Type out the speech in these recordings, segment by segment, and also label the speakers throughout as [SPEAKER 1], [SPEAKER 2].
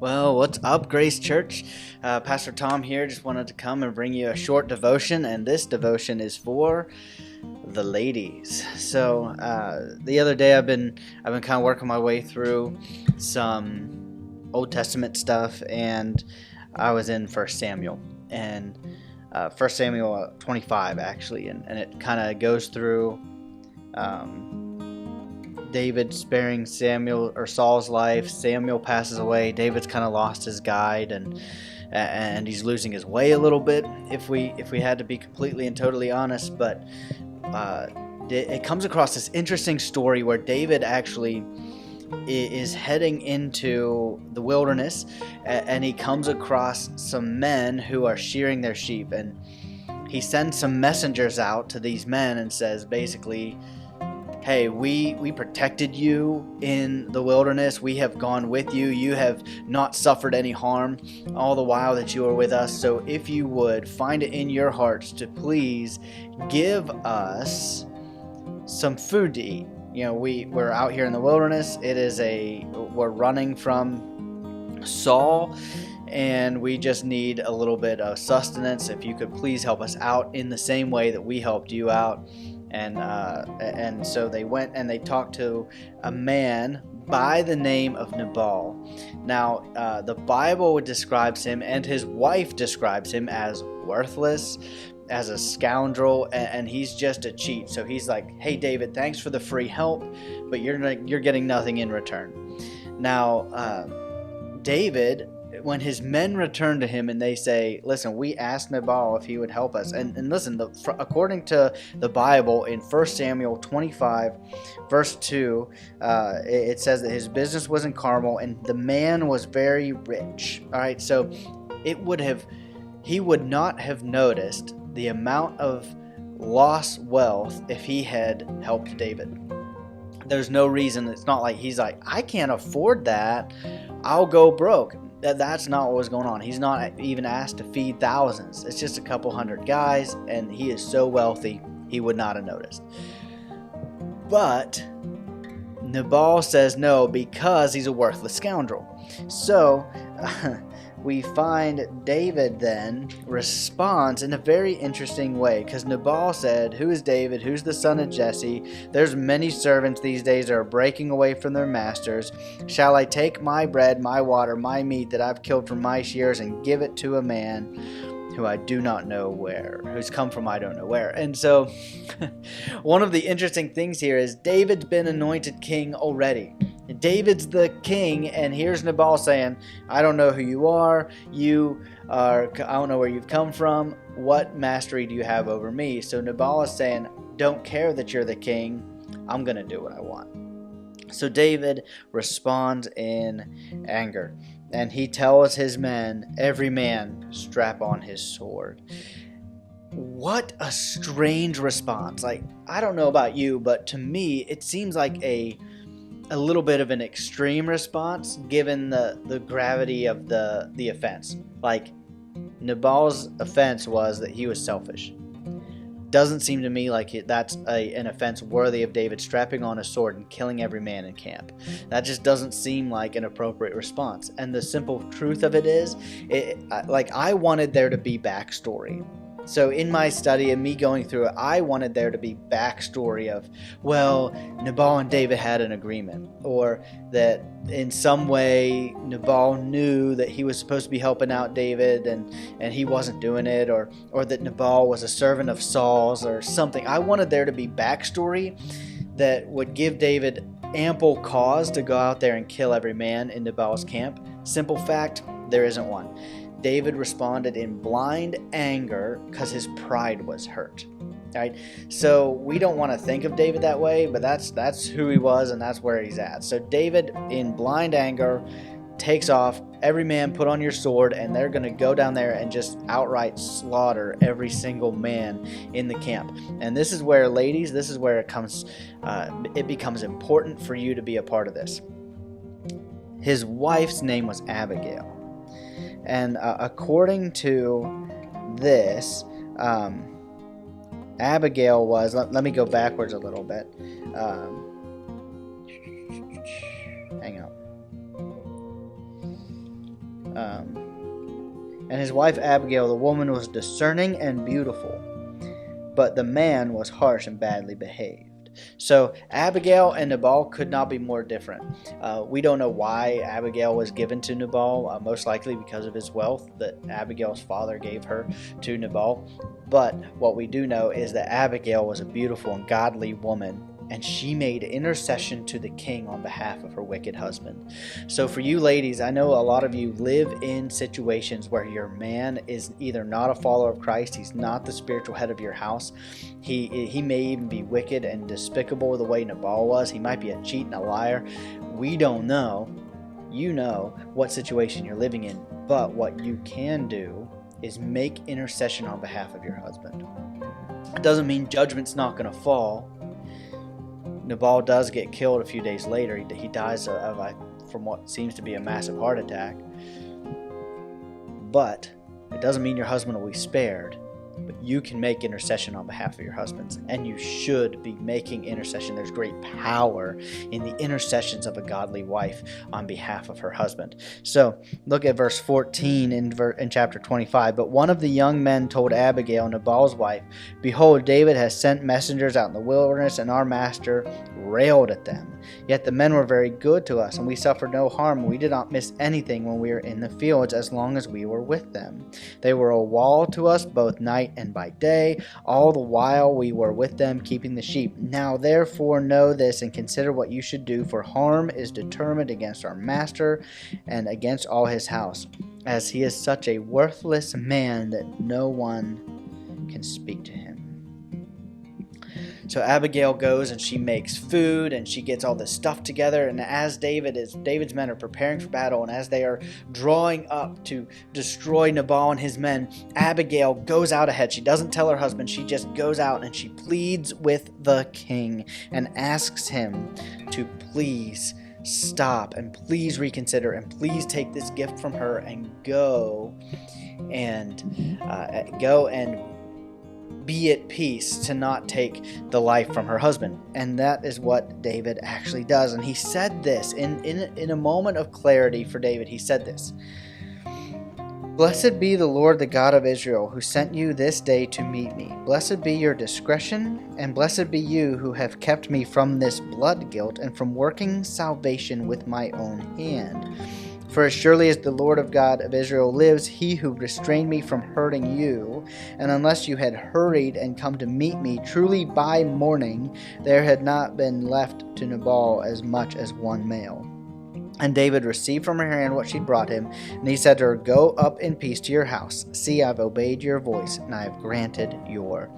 [SPEAKER 1] Well, what's up, Grace Church? Pastor Tom here. Just wanted to come and bring you a short devotion, and this devotion is for the ladies. So the other day, I've been kind of working my way through some Old Testament stuff, and I was in 1 Samuel, and 1 Samuel 25 actually, and it kind of goes through David sparing Saul's life. Samuel passes away. David's kind of lost his guide, and he's losing his way a little bit, if we had to be completely and totally honest. But it comes across this interesting story where David actually is heading into the wilderness, and he comes across some men who are shearing their sheep, and he sends some messengers out to these men and says basically, hey, we protected you in the wilderness. We have gone with you. You have not suffered any harm all the while that you are with us. So if you would find it in your hearts to please give us some food to eat. You know, we're out here in the wilderness. We're running from Saul, and we just need a little bit of sustenance. If you could please help us out in the same way that we helped you out. And so they went and they talked to a man by the name of Nabal. Now, the Bible describes him, and his wife describes him as worthless, as a scoundrel, and he's just a cheat. So he's like, hey, David, thanks for the free help, but you're getting nothing in return. Now, David, when his men return to him and they say, listen, we asked Nabal if he would help us. And listen, according to the Bible, in 1 Samuel 25, verse 2, it says that his business was in Carmel and the man was very rich. All right, so he would not have noticed the amount of lost wealth if he had helped David. There's no reason. It's not like he's like, I can't afford that, I'll go broke. That's not what was going on. He's not even asked to feed thousands. It's just a couple hundred guys, and he is so wealthy, he would not have noticed. But Nabal says no because he's a worthless scoundrel. So we find David then responds in a very interesting way, because Nabal said, who is David? Who's the son of Jesse? There's many servants these days that are breaking away from their masters. Shall I take my bread, my water, my meat that I've killed from my shears and give it to a man who I do not know where, who's come from I don't know where? And so one of the interesting things here is David's been anointed king already. David's the king, and here's Nabal saying, I don't know who you are. I don't know where you've come from. What mastery do you have over me? So Nabal is saying, don't care that you're the king. I'm going to do what I want. So David responds in anger, and he tells his men, every man strap on his sword. What a strange response. Like, I don't know about you, but to me, it seems like a little bit of an extreme response given the gravity of the offense. Like, Nabal's offense was that he was selfish. Doesn't seem to me like that's an offense worthy of David strapping on a sword and killing every man in camp. That just doesn't seem like an appropriate response. And the simple truth of it is, I wanted there to be backstory. So in my study and me going through it, I wanted there to be backstory of, well, Nabal and David had an agreement, or that in some way Nabal knew that he was supposed to be helping out David and he wasn't doing it, or that Nabal was a servant of Saul's or something. I wanted there to be backstory that would give David ample cause to go out there and kill every man in Nabal's camp. Simple fact, there isn't one. David responded in blind anger because his pride was hurt. Right? So we don't want to think of David that way, but that's who he was, and that's where he's at. So David, in blind anger, takes off. Every man put on your sword, and they're going to go down there and just outright slaughter every single man in the camp. And this is where, ladies, it becomes important for you to be a part of this. His wife's name was Abigail. And according to this, Abigail was, let me go backwards a little bit. Hang on. And his wife Abigail, the woman, was discerning and beautiful, but the man was harsh and badly behaved. So Abigail and Nabal could not be more different. We don't know why Abigail was given to Nabal, most likely because of his wealth that Abigail's father gave her to Nabal. But what we do know is that Abigail was a beautiful and godly woman, and she made intercession to the king on behalf of her wicked husband. So for you ladies, I know a lot of you live in situations where your man is either not a follower of Christ, he's not the spiritual head of your house, he may even be wicked and despicable the way Nabal was, he might be a cheat and a liar. We don't know. You know what situation you're living in, but what you can do is make intercession on behalf of your husband. It doesn't mean judgment's not going to fall. Nabal does get killed a few days later. He dies from what seems to be a massive heart attack. But it doesn't mean your husband will be spared. But you can make intercession on behalf of your husbands. And you should be making intercession. There's great power in the intercessions of a godly wife on behalf of her husband. So look at verse 14 in chapter 25. But one of the young men told Abigail, Nabal's wife, "Behold, David has sent messengers out in the wilderness, and our master railed at them. Yet the men were very good to us, and we suffered no harm. We did not miss anything when we were in the fields, as long as we were with them. They were a wall to us both night and by day, all the while we were with them, keeping the sheep. Now therefore know this, and consider what you should do, for harm is determined against our master and against all his house, as he is such a worthless man that no one can speak to him." So Abigail goes and she makes food and she gets all this stuff together, and as David's men are preparing for battle, and as they are drawing up to destroy Nabal and his men, Abigail goes out ahead. She doesn't tell her husband, she just goes out and she pleads with the king and asks him to please stop and please reconsider and please take this gift from her and go and be at peace, to not take the life from her husband. And that is what David actually does. And he said this in a moment of clarity for David. He said this: "Blessed be the Lord, the God of Israel, who sent you this day to meet me. Blessed be your discretion, and blessed be you who have kept me from this blood guilt and from working salvation with my own hand. For as surely as the Lord of God of Israel lives, he who restrained me from hurting you, and unless you had hurried and come to meet me, truly by morning there had not been left to Nabal as much as one male." And David received from her hand what she brought him, and he said to her, "Go up in peace to your house. See, I've obeyed your voice, and I have granted your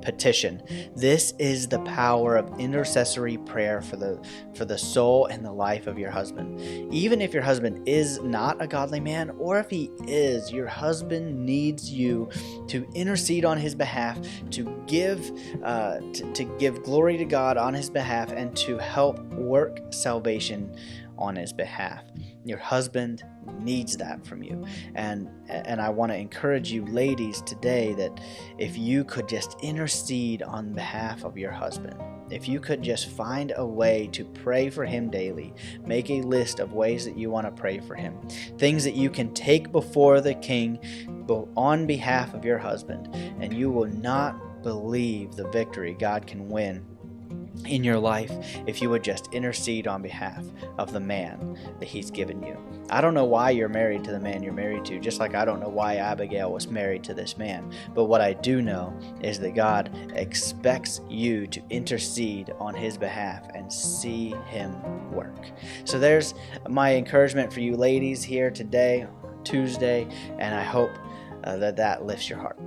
[SPEAKER 1] petition." This is the power of intercessory prayer for the soul and the life of your husband. Even if your husband is not a godly man, or if he is, your husband needs you to intercede on his behalf, to give glory to God on his behalf, and to help work salvation on his behalf. Your husband needs that from you. And I want to encourage you ladies today that if you could just intercede on behalf of your husband, if you could just find a way to pray for him daily, make a list of ways that you want to pray for him, things that you can take before the king on behalf of your husband, and you will not believe the victory God can win in your life if you would just intercede on behalf of the man that he's given you. I don't know why you're married to the man you're married to, just like I don't know why Abigail was married to this man. But what I do know is that God expects you to intercede on his behalf and see him work. So there's my encouragement for you ladies here today, Tuesday, and I hope that lifts your heart.